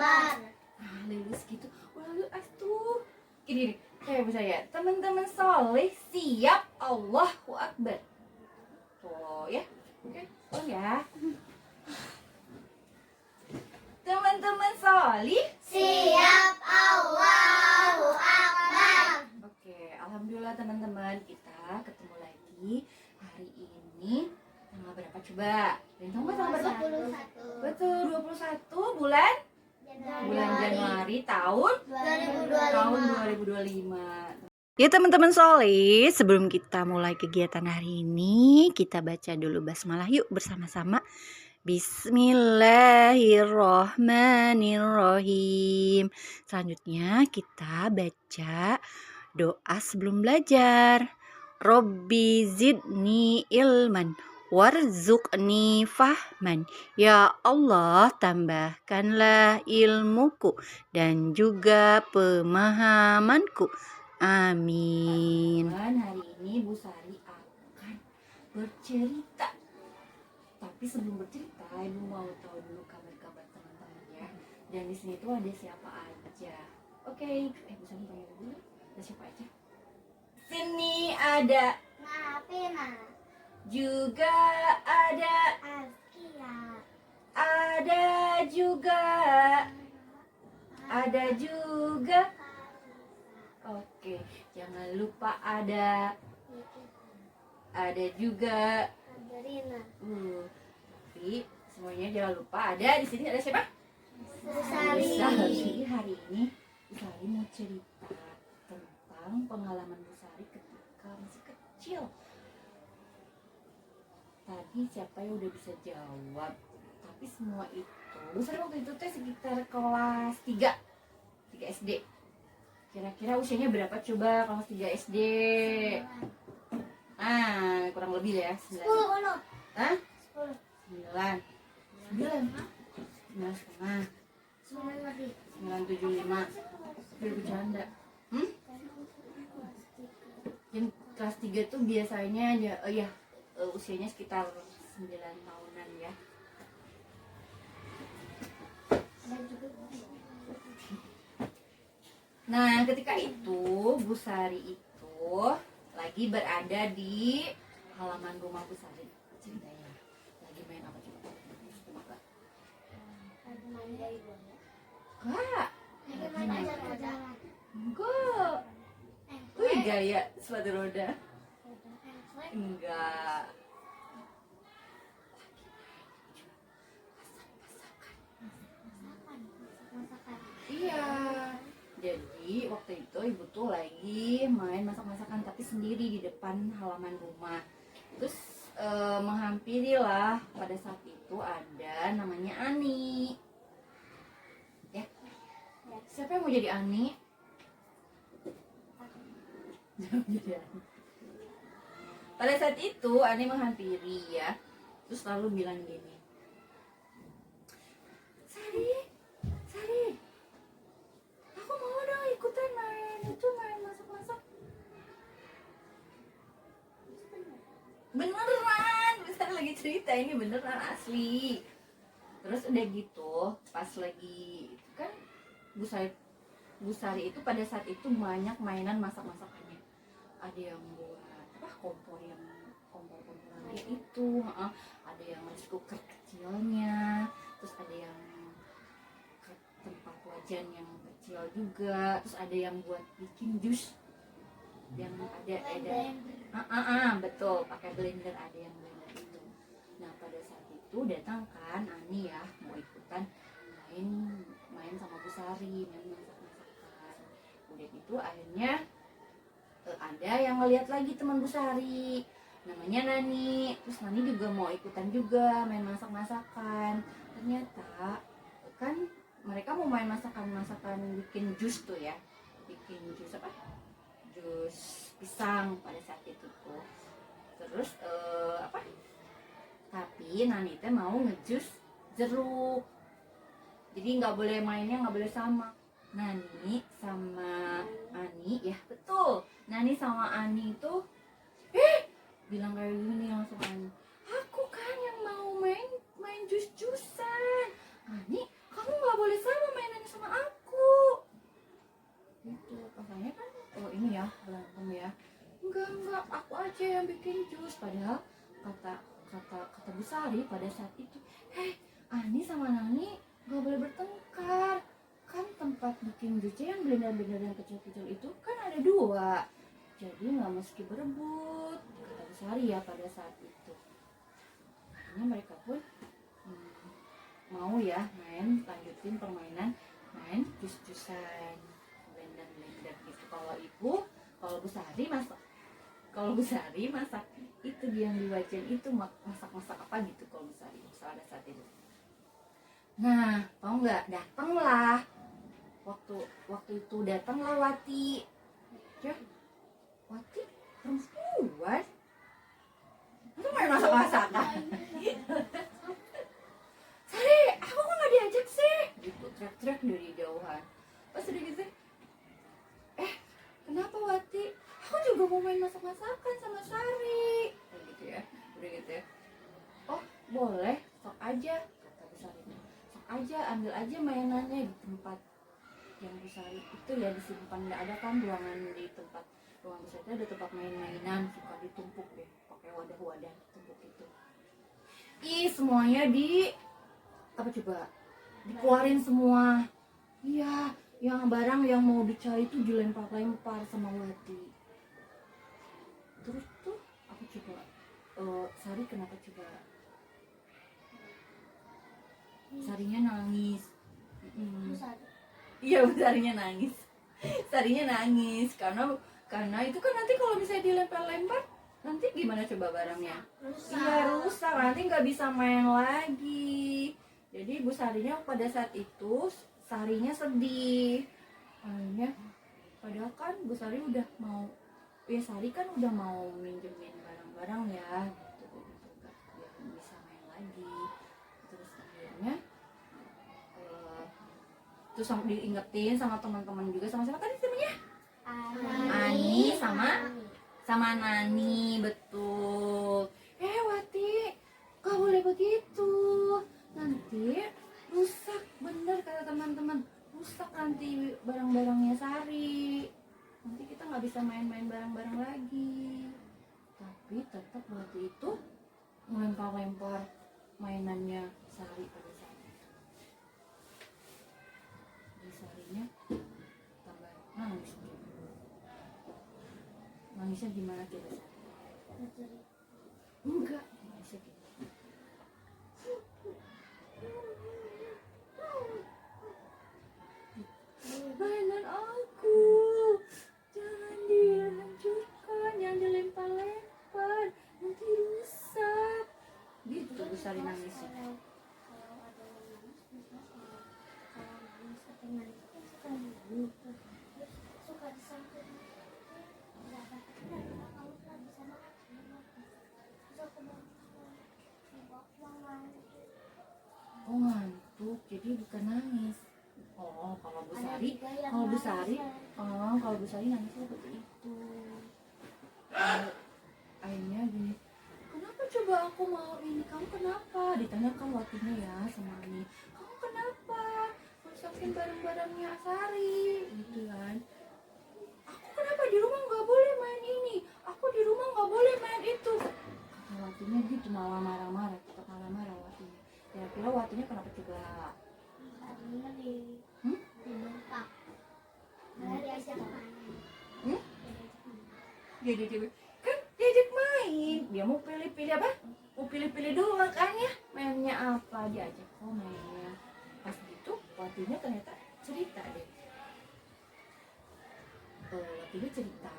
Akbar. Nah, lulus gitu. Lalu tuh gini nih, kayak saya, teman-teman soleh siap, Allahu Akbar. Tuh ya, oke, oh ya. Teman-teman soleh Siap, Allahu Akbar. Oke, alhamdulillah teman-teman, kita ketemu lagi hari ini tanggal berapa coba? Tahu nggak tanggal berapa? 21 Betul, 21 bulan Januari tahun 2025. Ya teman-teman soleh, sebelum kita mulai kegiatan hari ini, kita baca dulu basmalah yuk bersama-sama. Bismillahirrohmanirrohim. Selanjutnya kita baca doa sebelum belajar. Robbi zidni ilman warzuqni fahman. Ya Allah, tambahkanlah ilmuku dan juga pemahamanku. Amin. Hari ini Bu Sari akan bercerita. Tapi sebelum bercerita, Ibu mau tahu dulu kabar-kabar teman-teman ya. Dan di sini tuh ada siapa aja. Oke, Bu Sari tanya dulu. Ada siapa aja? Sini ada Nafina, juga ada Askia, ada juga. Oke, jangan lupa ada juga. Adelina, Tapi semuanya jangan lupa ada di sini ada siapa? Busari. Busari. Hari ini Busari mau cerita tentang pengalaman Busari ketika masih kecil. Tadi siapa yang udah bisa jawab? Tapi semua itu Busari waktu itu teh sekitar kelas 3 SD. Kira-kira usianya berapa coba kelas 3 SD? Kurang lebih ya 9. 10. Hah? 10. 9 setengah 975. Tapi bercanda. Yang kelas 3 tuh biasanya usianya sekitar 9 tahunan ya. Nah, ketika itu Busari itu lagi berada di halaman rumah Busari. Ceritanya lagi main apa coba? Kak, enggak. Wih, gaya sepatu roda. Enggak. Iya. Jadi waktu itu ibu tuh lagi main masak-masakan tapi sendiri di depan halaman rumah. Terus menghampirilah pada saat itu ada namanya Ani. Ya. Siapa yang mau jadi Ani? Pada saat itu Ani menghampiri ya. Terus lalu bilang gini. Sari, aku mau dong ikutan main masak-masak. Beneran, besar lagi cerita ini beneran asli. Terus udah gitu, pas lagi kan Busari itu pada saat itu banyak mainan masak-masakannya. Ada yang buat kompor-komporan itu, ada yang rice cooker kecilnya, terus ada yang tempat wajan yang kecil juga, terus ada yang buat bikin jus yang ada betul pakai blender, ada yang blender itu. Nah pada saat itu datang kan Ani ya mau ikutan main sama Busari, main masak-masakan. Udah gitu akhirnya ada yang ngeliat lagi teman Busari namanya Nani, terus Nani juga mau ikutan juga main masak-masakan. Ternyata kan mereka mau main masakan bikin jus tuh ya, bikin jus apa? Jus pisang pada saat itu tuh. Terus tapi Nani teh mau ngejus jeruk. Jadi nggak boleh mainnya, nggak boleh sama. Nani sama Ani ya betul. Nani sama Ani itu bilang kayak gini langsung Ani. Aku kan yang mau main jus-jusan. Ani, kamu nggak boleh sama mainan aku aja yang bikin jus. Padahal kata kata Bu Sari pada saat itu, Ani sama Nani gak boleh bertengkar, kan tempat bikin jusnya yang blender yang kecil-kecil itu kan ada 2, jadi nggak mesti berebut, kata Bu Sari ya pada saat itu. Akhirnya mereka pun mau ya lanjutin permainan main jus-jusan, blender gitu. Kalau Bu Sari masak itu dia yang diwajin itu, masak apa gitu kalau Bu Sari pada saat itu. Nah, tau nggak, datanglah waktu itu datanglah Wati. Ya, Wati perempuan, itu main masak-masakan. Sari, aku kok nggak diajak sih? Gitu, teriak-teriak dari jauhan. Pas udah gitu, kenapa Wati? Aku juga mau main masak-masakan sama Sari. Kayak gitu ya, udah gitu ya. Oh boleh, sok aja, kata Bu Sari. Sok aja, ambil aja mainannya di tempat yang Bu Sari itu ya disimpan. Nggak ada kan ruangan di tempat ruang Bu Sari itu ada tempat main-mainan, suka ditumpuk deh pakai wadah-wadah ditumpuk itu. Semuanya apa coba dikeluarin semua. Iya, yang barang yang mau dicari itu dilempar-lempar sama Wati. Terus tuh aku coba Sari kenapa coba? Sarinya nangis. Iya, Sarinya nangis. Sarinya nangis karena itu kan nanti kalau misalnya dilempar-lempar nanti gimana coba barangnya? Iya, rusak, nanti nggak bisa main lagi. Jadi Bu Sarinya pada saat itu Sarinya sedih. Akhirnya padahal kan Bu Sari udah mau, ya Sari kan udah mau minjemin barang-barang ya gitu, biar bisa main lagi. Terus akhirnya terus diingetin sama teman-teman juga, sama siapa tadi namanya? Ani sama Nani, betul. Wati, gak boleh begitu, nanti rusak, bener kata teman-teman, rusak nanti barang-barangnya Sari, nanti kita nggak bisa main-main bareng-bareng lagi. Tapi tetap waktu itu melempar-lempar mainannya Sari pada saat itu. Jadi Sarinya tambah nangis. Nangisnya gimana coba Sari? Enggak, nangisnya gitu. Mainan aku jangan dihancurkan, jangan dilempar-lempar, nanti rusak. Gitu Bu Sari nangisnya. Kalau ada yang nangis, misalnya kalau nangis tapi nangis kan suka nangis, terus suka disangkut. Nggak dapat kamu nggak bisa makan, terus aku Oh ngantuk, jadi bukan nangis. Oh kalau Bu Sari nangisnya seperti itu. Akhirnya gini, kenapa coba aku mau ini, kamu kenapa? Ditanyakan Watinya ya sama Ani, kamu kenapa rusakin barang-barangnya Sari gitu kan. Aku kenapa di rumah nggak boleh main ini, aku di rumah nggak boleh main itu, kata Watinya gitu, malah marah-marah, tetap marah-marah Watinya. Kira-kira Watinya kenapa coba? Tadinya dibentak, diajak main. Diajak main, dia mau pilih-pilih apa? Mau pilih-pilih dulu makanya mainnya apa, diajak mainnya. Pas gitu Watinya ternyata cerita deh. Watinya cerita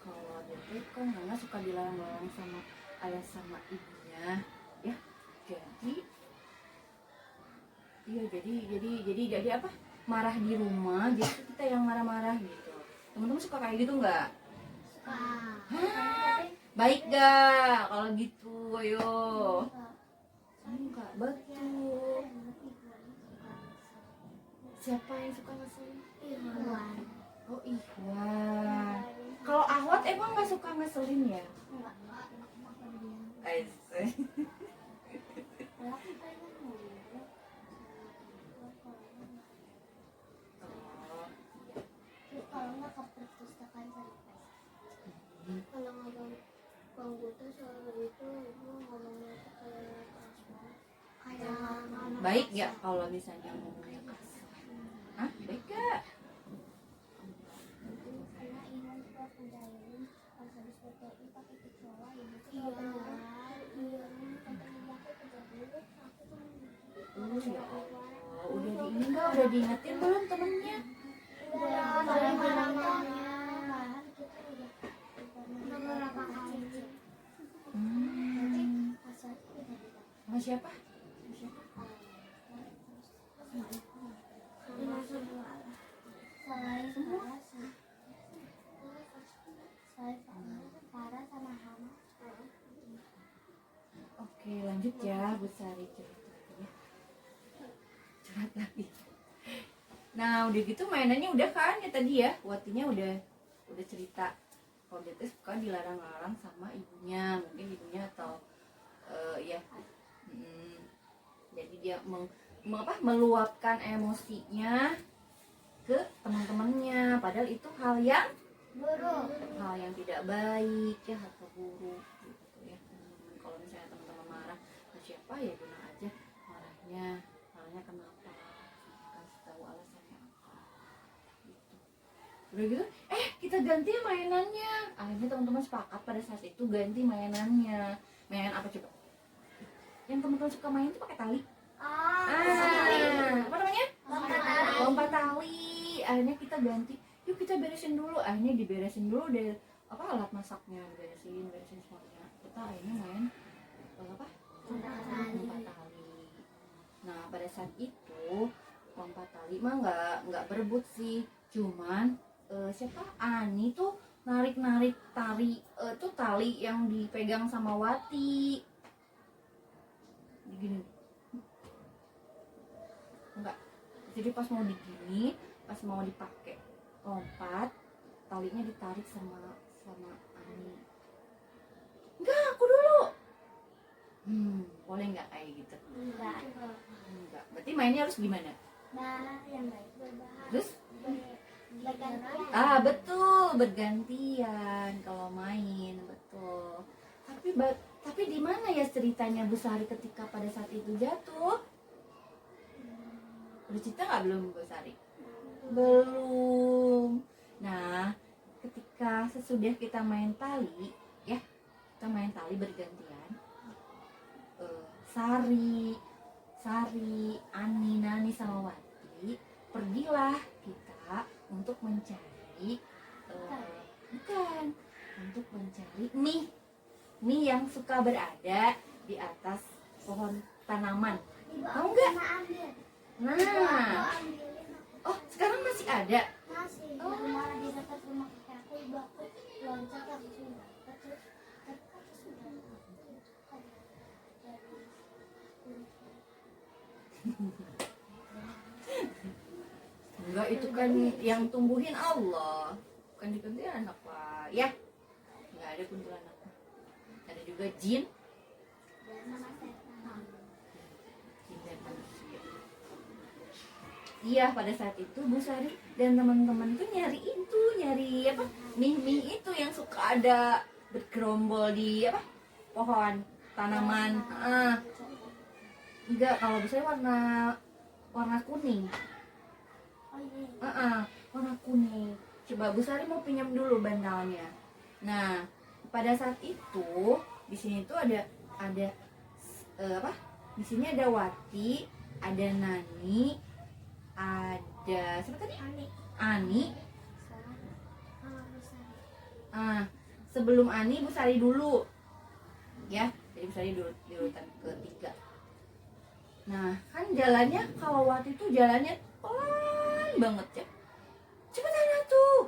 kalau dia tuh kan karena suka dilarang-larang sama ayah sama ibunya ya. Jadi apa? Marah di rumah, jadi kita yang marah-marah gitu. Teman-teman suka kayak gitu nggak? Suka. Baik gak kalau gitu? Ayo. Enggak, betul. Siapa yang suka ngeselin? Ikhwan. Oh Ikhwan. Kalau Ahwat emang nggak suka ngeselin ya? Enggak. Kalau nggak ke perpustakaan cari. Kalau nggak Baik ya kalau misalnya ngomongnya kasar? Hah? Baik gak? Karena Iwan suka ngajarin pas habis PTI pakai kecoa ya gitu. Iya. Iya, sampai di aku kerja dulu, aku tuh Ya Allah, udah di ini enggak? Udah diingetin belum temennya? udah Udah marah-marahnya marah gitu udah Udah berapa kali? asal udah Sama siapa? Sama siapa? Dengan semua. selain Farah Farah sama Hana. Oke, lanjut ya, Bu Sari ceritanya. Curhat lagi. Nah, udah gitu mainannya udah kan ya tadi ya. Watinya udah cerita kalau dia tuh suka dilarang-larang sama ibunya, mungkin ibunya atau ya. Jadi dia meluapkan emosinya ke teman-temannya, padahal itu hal yang Buruk. tidak baik ya, atau buruk gitu ya teman-teman. Kalau misalnya teman-teman marah ke siapa ya bilang aja marahnya kenapa, kasih tahu alasannya apa gitu. Udah gitu kita ganti mainannya, akhirnya teman-teman sepakat pada saat itu ganti mainannya. Mainan apa coba yang teman-teman suka main itu pakai tali? Apa namanya? Lompat tali. Akhirnya kita ganti, yuk kita beresin dulu. Akhirnya diberesin dulu deh alat masaknya, beresin semuanya. Kita akhirnya main lompat tali. Nah pada saat itu lompat tali mah nggak berebut sih, cuman siapa Ani tuh narik tali tuh tali yang dipegang sama Wati gini. Enggak, jadi pas mau digini, pas mau dipakai lompat, talinya ditarik sama Ani. Enggak, aku dulu. Boleh nggak kayak gitu? Enggak. Berarti mainnya harus gimana? Yang baik berbahaya. Terus? Bergantian. Betul, bergantian kalau main, betul. Tapi di mana ya ceritanya Bu Sari ketika pada saat itu jatuh? Udah cerita nggak belum Bu Sari? Belum. Nah, ketika sesudah kita main tali, ya kita main tali bergantian. Sari, Ani, Nani sama Wati, pergilah kita untuk mencari untuk mencari mie yang suka berada di atas pohon tanaman. Tahu nggak? Nah, oh sekarang masih ada. Masih. Kemarin di dekat rumah kakek aku, ibu aku loncat langsung dapat terus Enggak, itu kan yang tumbuhin Allah, bukan diganti anak Pak ya. Nggak ada kuntilanak, ada juga jin sama setan. jin dan manusia. Iya, pada saat itu Bu Sari dan teman-teman tuh nyari apa, mie itu yang suka ada bergerombol di apa, pohon tanaman. Enggak, kalau Bu Sari warna kuning. Oh iya. Warna kuning. Coba Bu Sari mau pinjam dulu bantalnya. Nah, pada saat itu di sini tuh ada apa? Di sini ada Wati, ada Nani, ada siapa tadi? Ani. Sebelum Ani Bu Sari dulu. Ya, jadi Bu Sari dulu di urutan ketiga. Nah, kan jalannya kalau Wati itu jalannya pelan banget ya. Cepetan atuh.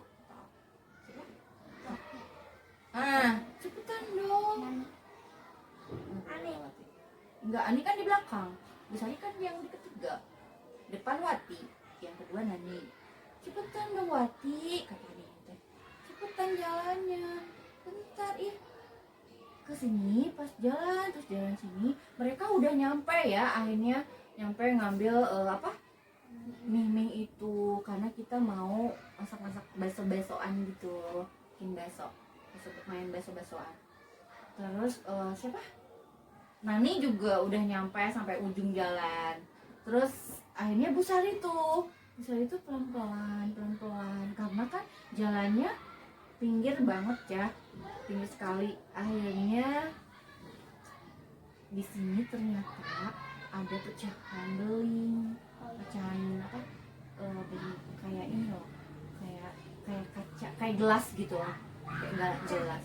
Cepetan dong. Ani. Enggak, Ani kan di belakang. Bu Sari kan yang di ketiga. Depan Wati, yang kedua Nani. Cepetan dong Wati, kata Ani teh. Cepetan jalannya. Bentar ke sini pas jalan terus jalan sini mereka udah nyampe ya, akhirnya nyampe ngambil apa mie itu karena kita mau masak baso-basoan gitu, bikin baso main baso-basoan. Terus siapa Nani juga udah nyampe sampai ujung jalan. Terus akhirnya Bu Sari tuh pelan-pelan karena kan jalannya pinggir banget ya, pinggir sekali. Akhirnya di sini ternyata ada pecahan beling, pecahan apa, beling kayak ini loh, kayak kaca, kayak gelas gitu loh, kayak gelas.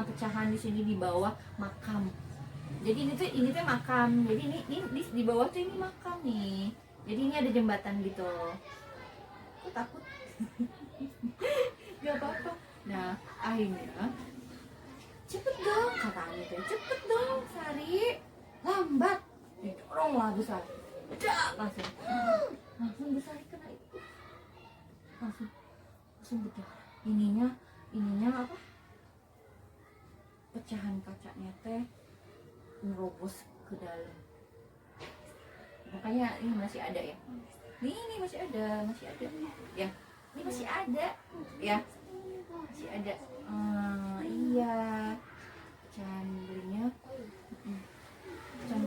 Pecahan di sini di bawah makam. Jadi ini tuh makam. Jadi ini di bawah tuh ini makam nih. Jadi ini ada jembatan gitu. Aku takut. Gak apa-apa. Nah akhirnya cepet dong kata Ani teh, cepet dong Sari, lambat. Didorong lah Bu Sari. Langsung Bu Sari kena itu. Langsung betul. Ininya apa? Pecahan kacanya teh nerobos ke dalam. Makanya ini masih ada ya. Ini masih ada ya. Ini masih ada ya. Masih ada. Iya. Pecahan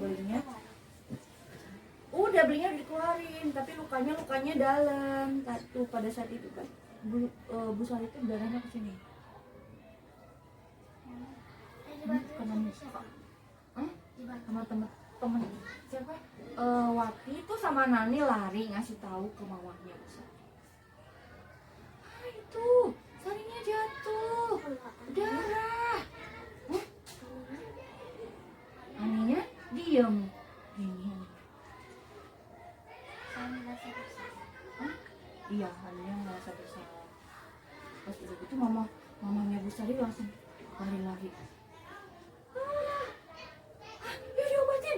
belingnya. Udah belingnya dikeluarin, tapi lukanya dalam. Tuh pada saat itu kan Bu Sari itu darahnya ke sini. Karena muka. Sama temen siapa? Wati itu sama Nani lari ngasih tahu ke mamahnya Bu Sari. Itu Sarinya jatuh, darah. Aninya diem. Ini. Iya, Aninya ngerasa bersalah. Pas udah gitu mamanya Bu Sari langsung lari-lari.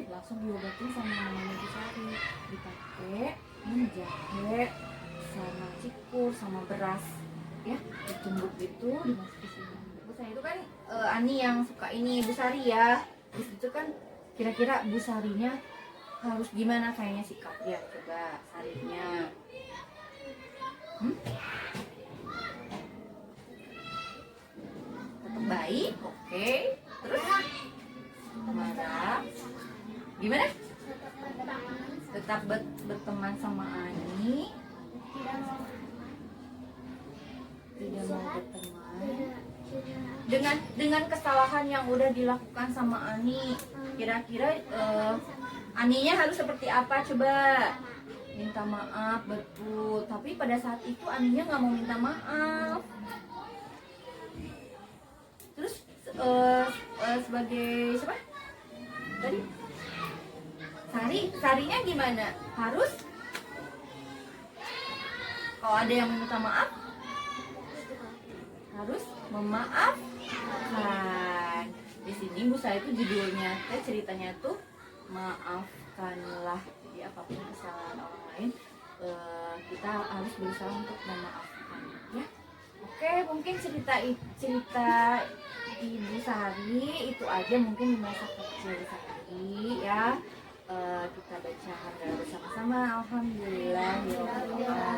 Langsung diobatin sama mamanya Bu Sari, dipakai jahe sama cikur sama beras ya, ditumbuk gitu dimasukin sini. Bu Sari itu kan Ani yang suka ini Bu Sari ya. Terus itu kan kira-kira Bu Sarinya harus gimana kayaknya sikap ya, coba Sarinya. Tetap baik, oke. Terus marah. Gimana? Tetap berteman sama Ani. Tidak mau berteman. Dengan kesalahan yang udah dilakukan sama Ani, kira-kira Aninya harus seperti apa coba? Minta maaf, betul. Tapi pada saat itu Aninya nggak mau minta maaf. Terus sebagai siapa? Tadi? Sarinya gimana? Harus kalau ada yang minta maaf harus memaafkan. Di sini Bu Sari itu judulnya ceritanya tuh maafkanlah. Jadi apapun kesalahan orang lain kita harus berusaha untuk memaafkan ya. Oke, mungkin cerita Ibu Sari itu aja mungkin di masa kecil Sari ya. Kita baca hamdalah bersama-sama. Alhamdulillah ya Allah.